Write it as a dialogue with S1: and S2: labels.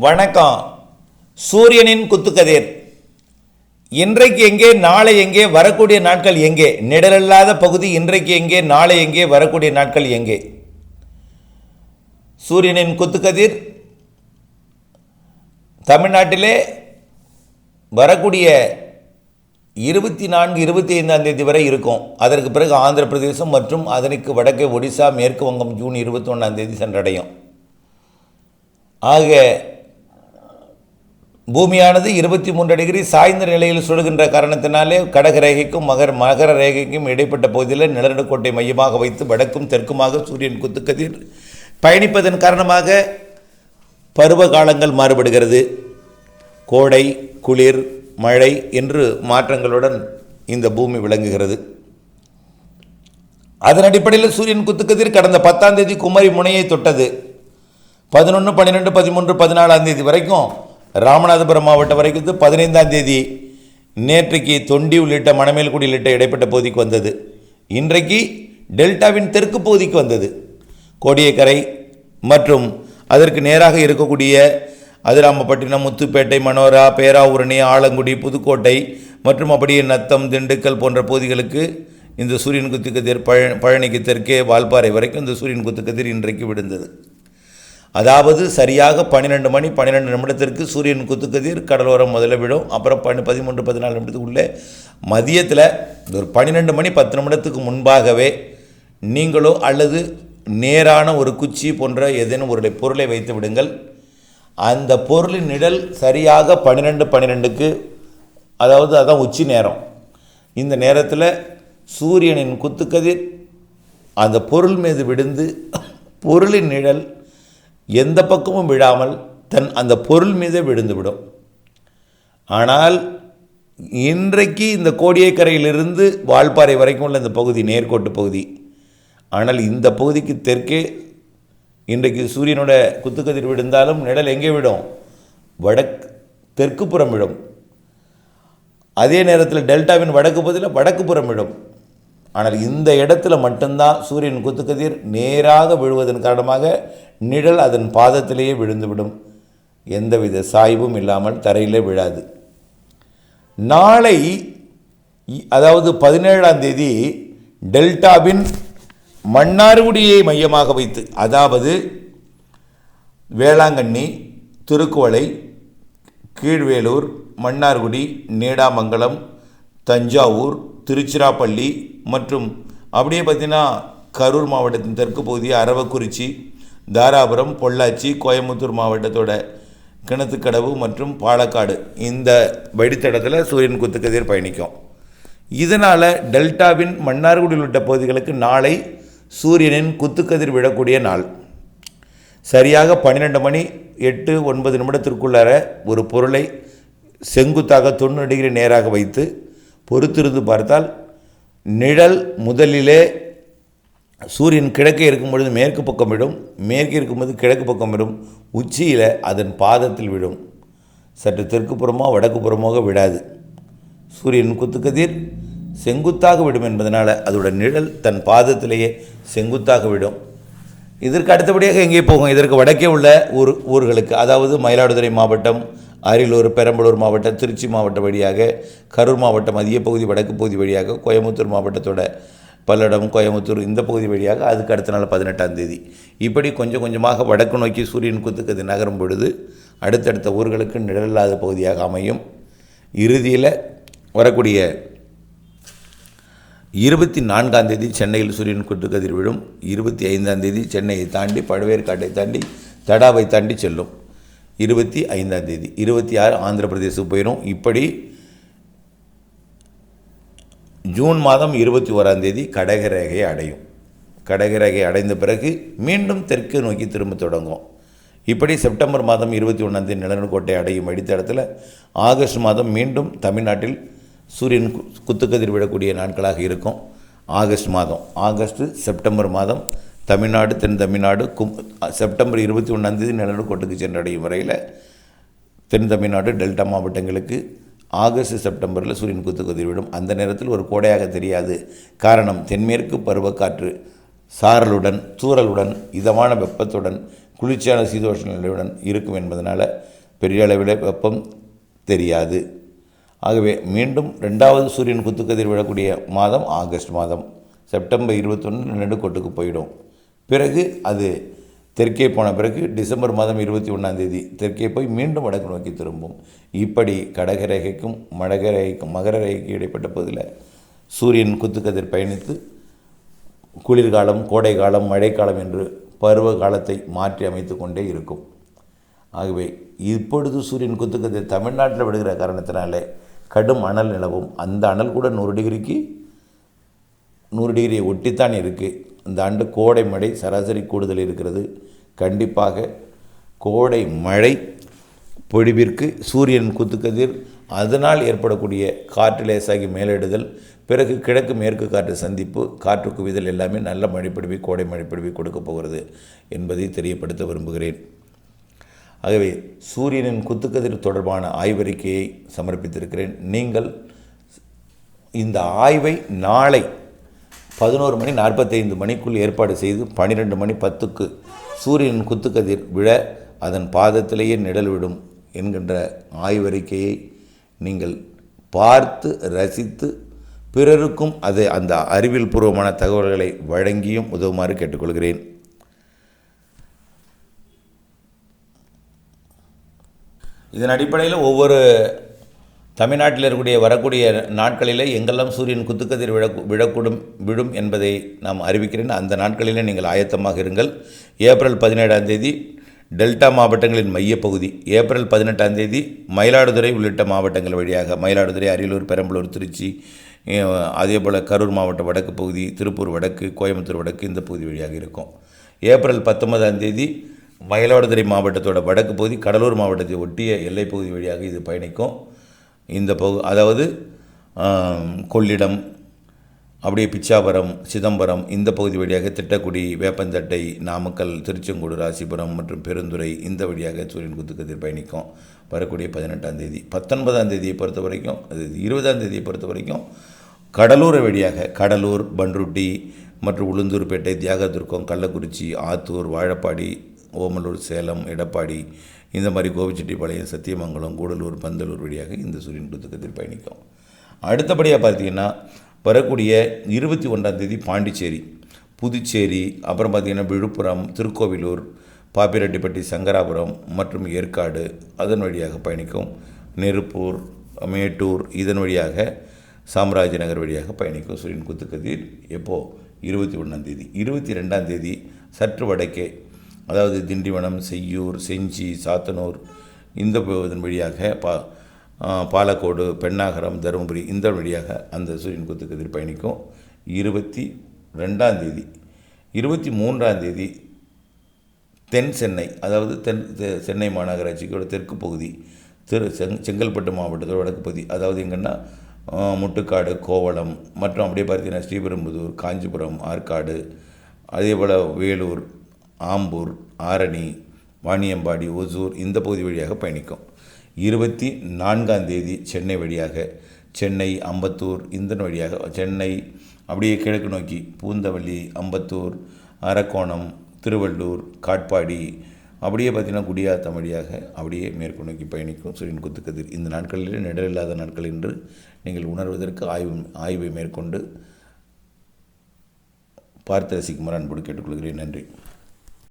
S1: வணக்கம். சூரியனின் குத்துக்கதிர் இன்றைக்கு எங்கே, நாளை எங்கே, வரக்கூடிய நாட்கள் எங்கே? நிழலில்லாத பகுதி இன்றைக்கு எங்கே, நாளை எங்கே, வரக்கூடிய நாட்கள் எங்கே? சூரியனின் குத்துக்கதிர் தமிழ்நாட்டிலே வரக்கூடிய 24, 25ஆம் தேதி வரை இருக்கும். அதற்கு பிறகு ஆந்திர பிரதேசம் மற்றும் அதற்கு வடக்கே ஒடிசா, மேற்கு வங்கம் ஜூன் 21ஆம் தேதி சென்றடையும். ஆக பூமியானது 23 டிகிரி சாய்ந்த நிலையில் சுடுகின்ற காரணத்தினாலே கடக ரேகைக்கும் மகர ரேகைக்கும் இடைப்பட்ட பகுதியில் நிலநடுக்கோட்டை மையமாக வைத்து வடக்கும் தெற்குமாக சூரியன் குத்துக்கதிர் பயணிப்பதன் காரணமாக பருவ காலங்கள் மாறுபடுகிறது. கோடை, குளிர், மழை என்று மாற்றங்களுடன் இந்த பூமி விளங்குகிறது. அதன் அடிப்படையில் சூரியன் குத்துக்கதிர் கடந்த 10ஆம் தேதி குமரி முனையை தொட்டது. 11, 12, 13, 14ஆம் தேதி வரைக்கும் ராமநாதபுரம் மாவட்டம் வரைக்கும் 15ஆம் தேதி நேற்றைக்கு தொண்டி உள்ளிட்ட மணமேல்குடி உள்ளிட்ட இடைப்பட்ட பகுதிக்கு வந்தது. இன்றைக்கு டெல்டாவின் தெற்கு பகுதிக்கு வந்தது. கோடியக்கரை மற்றும் அதற்கு நேராக இருக்கக்கூடிய அதிராமப்பட்டினம், முத்துப்பேட்டை, மனோரா, பேராவூரணி, ஆலங்குடி, புதுக்கோட்டை மற்றும் அப்படியே நத்தம், திண்டுக்கல் போன்ற பகுதிகளுக்கு இந்த சூரியன் குத்துக்கதிர் பழனிக்கு தெற்கே வால்பாறை வரைக்கும் இந்த சூரியன் குத்துக்கதிர் இன்றைக்கு விழுந்தது. அதாவது சரியாக 12 மணி 12 நிமிடத்திற்கு சூரியன் குத்துக்கதிர் கடலோரம் முதல்ல விடும். அப்புறம் 13, 14 நிமிடத்துக்கு உள்ளே மதியத்தில் ஒரு 12 மணி 10 நிமிடத்துக்கு முன்பாகவே நீங்களோ அல்லது நேரான ஒரு குச்சி போன்ற ஏதேனும் ஒரு பொருளை வைத்து விடுங்கள். அந்த பொருளின் நிழல் சரியாக 12:12க்கு, அதாவது அதான் உச்சி நேரம். இந்த நேரத்தில் சூரியனின் குத்துக்கதிர் அந்த பொருள் மீது விழுந்து பொருளின் நிழல் எந்த பக்கமும் விழாமல் அந்த பொருள் மீதே விழுந்துவிடும். ஆனால் இன்றைக்கு இந்த கோடியக்கரையிலிருந்து வால்பாறை வரைக்கும் உள்ள இந்த பகுதி நேர்கோட்டு பகுதி. ஆனால் இந்த பகுதிக்கு தெற்கே இன்றைக்கு சூரியனோட குத்துக்கதிர் விழுந்தாலும் நிழல் எங்கே விடும்? தெற்கு புறம் விடும். அதே நேரத்தில் டெல்டாவின் வடக்கு பகுதியில் வடக்கு புறம் விடும். ஆனால் இந்த இடத்துல மட்டும்தான் சூரியன் குத்துக்கதிர் நேராக விழுவதன் காரணமாக நிழல் அதன் பாதத்திலேயே விழுந்துவிடும். எந்தவித சாய்வும் இல்லாமல் தரையிலே விழாது. நாளை அதாவது 17ஆம் தேதி டெல்டாவின் மன்னார்குடியை மையமாக வைத்து, அதாவது வேளாங்கண்ணி, திருக்குவளை, கீழ்வேலூர், மன்னார்குடி, நீடாமங்கலம், தஞ்சாவூர், திருச்சிராப்பள்ளி மற்றும் அப்படியே பார்த்திங்கன்னா கரூர் மாவட்டத்தின் தெற்கு பகுதி, அரவக்குறிச்சி, தாராபுரம், பொள்ளாச்சி, கோயம்புத்தூர் மாவட்டத்தோட கிணத்துக்கடவு மற்றும் பாலக்காடு இந்த வழித்தடத்தில் சூரியன் குத்துக்கதிர் பயணிக்கும். இதனால் டெல்டாவின் மன்னார்குடி உள்ளிட்ட பகுதிகளுக்கு நாளை சூரியனின் குத்துக்கதிர் விழக்கூடிய நாள். சரியாக 12 மணி 8, 9 நிமிடத்திற்குள்ளார ஒரு பொருளை செங்குத்தாக 90 டிகிரி நேராக வைத்து பொறுத்திருந்து பார்த்தால் நிழல் முதலிலே சூரியன் கிழக்கே இருக்கும் பொழுது மேற்கு பக்கம் விடும், மேற்கே இருக்கும்போது கிழக்கு பக்கம் விடும், உச்சியில் அதன் பாதத்தில் விடும். சற்று தெற்கு புறமாக வடக்கு புறமாக விடாது. சூரியன் குத்துக்கதிர் செங்குத்தாக விடும் என்பதனால் அதோட நிழல் தன் பாதத்திலேயே செங்குத்தாக விடும். இதற்கு அடுத்தபடியாக எங்கே போகும்? இதற்கு வடக்கே உள்ள ஊர்களுக்கு, அதாவது மயிலாடுதுறை மாவட்டம், அரியலூர், பெரம்பலூர் மாவட்டம், திருச்சி மாவட்டம் வழியாக, கரூர் மாவட்டம் மத்திய பகுதி வடக்கு பகுதி வழியாக, கோயம்புத்தூர் மாவட்டத்தோட பல்லடம், கோயம்புத்தூர் இந்த பகுதி வழியாக, அதுக்கு அடுத்த நாள் 18ஆம் தேதி இப்படி கொஞ்சம் கொஞ்சமாக வடக்கு நோக்கி சூரியன் குத்துக்கதிர் நகரும் பொழுது அடுத்தடுத்த ஊர்களுக்கு நிழலில்லாத பகுதியாக அமையும். இறுதியில் வரக்கூடிய 24ஆம் தேதி சென்னையில் சூரியன் குத்துக்கதிர் விழும். 25ஆம் தேதி சென்னையை தாண்டி பழவேற்காட்டை தாண்டி தடாவை தாண்டி செல்லும். 25ஆம் தேதி 26 ஆந்திர பிரதேசத்துக்கு போயிடும். இப்படி ஜூன் மாதம் 21ஆம் தேதி கடகரேகையை அடையும். கடகரேகை அடைந்த பிறகு மீண்டும் தெற்கு நோக்கி திரும்ப தொடங்கும். இப்படி செப்டம்பர் மாதம் 21ஆம் தேதி நிலநடுக்கோட்டை அடையும் அடித்தளத்தில் ஆகஸ்ட் மாதம் மீண்டும் தமிழ்நாட்டில் சூரியன் குத்துக்கதிர் விடக்கூடிய நாட்களாக இருக்கும். ஆகஸ்ட் செப்டம்பர் மாதம் தமிழ்நாடு, தென் தமிழ்நாடு செப்டம்பர் 21ஆம் தேதி நிலநடுக்கோட்டுக்கு சென்றடையும் வரையில் தென் தமிழ்நாடு டெல்டா மாவட்டங்களுக்கு ஆகஸ்ட் செப்டம்பரில் சூரியன் குத்துக்கதிர் விடும். அந்த நேரத்தில் ஒரு கோடையாக தெரியாது. காரணம், தென்மேற்கு பருவக்காற்று சாரலுடன், தூறலுடன், இதமான வெப்பத்துடன் குளிர்ச்சியான சீதோஷ்ண நிலையுடன் இருக்கும் என்பதனால் பெரிய அளவில் வெப்பம் தெரியாது. ஆகவே மீண்டும் 2வது சூரியன் குத்துக்கதிர் விழக்கூடிய மாதம் ஆகஸ்ட் மாதம். செப்டம்பர் 21 நடுக்கோட்டுக்கு போயிடும். பிறகு அது தெற்கே போன பிறகு டிசம்பர் மாதம் 21 தெற்கே போய் மீண்டும் வடக்கு நோக்கி திரும்பும். இப்படி கடகரேகைக்கும் மகர ரேகைக்கும் இடைப்பட்ட பகுதியில் சூரியன் குத்துக்கதிர் பயணித்து குளிர்காலம், கோடை காலம், மழைக்காலம் என்று பருவ காலத்தை மாற்றி அமைத்து கொண்டே இருக்கும். ஆகவே இப்பொழுது சூரியன் குத்துக்கதிர் தமிழ்நாட்டில் விடுகிற காரணத்தினாலே கடும் அனல் நிலவும். அந்த அனல் கூட 100 டிகிரியை ஒட்டித்தான் இருக்குது. இந்த ஆண்டு கோடை மழை சராசரி கூடுதல் இருக்கிறது. கண்டிப்பாக கோடை மழை பொழிவிற்கு சூரியன் குத்துக்கதிர் அதனால் ஏற்படக்கூடிய காற்று லேசாகி மேலிடுதல், பிறகு கிழக்கு மேற்கு காற்று சந்திப்பு, காற்று குவிதல் எல்லாமே நல்ல மழைப்பொழிவை, கோடை மழைப்பொழிவை கொடுக்கப் போகிறது என்பதை தெரியப்படுத்த விரும்புகிறேன். ஆகவே சூரியனின் குத்துக்கதிர் தொடர்பான ஆய்வறிக்கையை சமர்ப்பித்திருக்கிறேன். நீங்கள் இந்த ஆய்வை நாளை 11:45 ஏற்பாடு செய்து 12:10 சூரியனின் குத்துக்கதிர் விழ அதன் பாதத்திலேயே நிழல் விடும் என்கின்ற ஆய்வறிக்கையை நீங்கள் பார்த்து ரசித்து பிறருக்கும் அந்த அறிவியல் பூர்வமான தகவல்களை வழங்கியும் உதவுமாறு கேட்டுக்கொள்கிறேன். இதன் அடிப்படையில் ஒவ்வொரு தமிழ்நாட்டில் இருக்கக்கூடிய வரக்கூடிய நாட்களிலே எங்கெல்லாம் சூரியன் குத்துக்கதிர் விழும் என்பதை நாம் அறிவிக்கிறேன். அந்த நாட்களிலே நீங்கள் ஆயத்தமாக இருங்கள். ஏப்ரல் 17 டெல்டா மாவட்டங்களின் மையப்பகுதி, ஏப்ரல் 18 மயிலாடுதுறை உள்ளிட்ட மாவட்டங்கள் வழியாக மயிலாடுதுறை, அரியலூர், பெரம்பலூர், திருச்சி, அதேபோல் கரூர் மாவட்ட வடக்கு பகுதி, திருப்பூர் வடக்கு, கோயம்புத்தூர் வடக்கு இந்த பகுதி வழியாக இருக்கும். ஏப்ரல் 19 மயிலாடுதுறை மாவட்டத்தோட வடக்கு பகுதி, கடலூர் மாவட்டத்தை ஒட்டிய எல்லை பகுதி வழியாக இது பயணிக்கும். இந்த அதாவது கொள்ளிடம், அப்படியே பிச்சாவரம், சிதம்பரம் இந்த பகுதி வழியாக திட்டக்குடி, வேப்பந்தட்டை, நாமக்கல், திருச்செங்கோடு, ராசிபுரம் மற்றும் பெருந்துறை இந்த வழியாக சூரியன் குத்துக்கதிர் பயணிக்கும். வரக்கூடிய 18 19 பொறுத்த வரைக்கும், அது 20 பொறுத்த வரைக்கும் கடலூர் வழியாக கடலூர், பன்ருட்டி மற்றும் உளுந்தூர்பேட்டை, தியாகதுர்கம், கள்ளக்குறிச்சி, ஆத்தூர், வாழப்பாடி, ஓமலூர், சேலம், எடப்பாடி இந்த மாதிரி கோபிச்செட்டிப்பாளையம், சத்தியமங்கலம், கூடலூர், பந்தலூர் வழியாக இந்த சூரியன் குத்துக்கதிர் பயணிக்கும். அடுத்தபடியாக பார்த்தீங்கன்னா வரக்கூடிய 21 பாண்டிச்சேரி, புதுச்சேரி, அப்புறம் பார்த்திங்கன்னா விழுப்புரம், திருக்கோவிலூர், பாப்பிரெட்டிப்பட்டி, சங்கராபுரம் மற்றும் ஏற்காடு அதன் வழியாக பயணிக்கும். நெருப்பூர், மேட்டூர் இதன் வழியாக சாம்ராஜ் நகர் வழியாக பயணிக்கும் சூரியன் குத்துக்கதிர். எப்போது? 21 22 சற்று வடக்கே, அதாவது திண்டிவனம், செய்யூர், செஞ்சி, சாத்தனூர் இந்த இதன் வழியாக பாலக்கோடு, பெண்ணாகரம், தருமபுரி இந்த வழியாக அந்த சூரியன் குத்துக்கதிர் பயணிக்கும். 22 23 தென் சென்னை, அதாவது சென்னை மாநகராட்சியோட தெற்கு பகுதி, செங்கல்பட்டு மாவட்டத்தோட வடக்கு பகுதி, அதாவது எங்கன்னா முட்டுக்காடு, கோவளம் மற்றும் அப்படியே பார்த்தீங்கன்னா ஸ்ரீபெரும்புதூர், காஞ்சிபுரம், ஆற்காடு, அதேபோல் வேலூர், ஆம்பூர், ஆரணி, வாணியம்பாடி, ஒசூர் இந்த பகுதி வழியாக பயணிக்கும். 24 சென்னை வழியாக, சென்னை, அம்பத்தூர் இந்த வழியாக, சென்னை அப்படியே கிழக்கு நோக்கி பூந்தமல்லி, அம்பத்தூர், அரக்கோணம், திருவள்ளூர், காட்பாடி அப்படியே பார்த்திங்கன்னா குடியாத்தம் வழியாக அப்படியே மேற்கு நோக்கி பயணிக்கும் சூரியன் குத்துக்கதிர். இந்த நாட்களிலே நிழல் இல்லாத நாட்கள் என்று நீங்கள் உணர்வதற்கு ஆய்வை மேற்கொண்டு பார்த்து ரசிக்குமாறு அன்போடு கேட்டுக்கொள்கிறேன். நன்றி.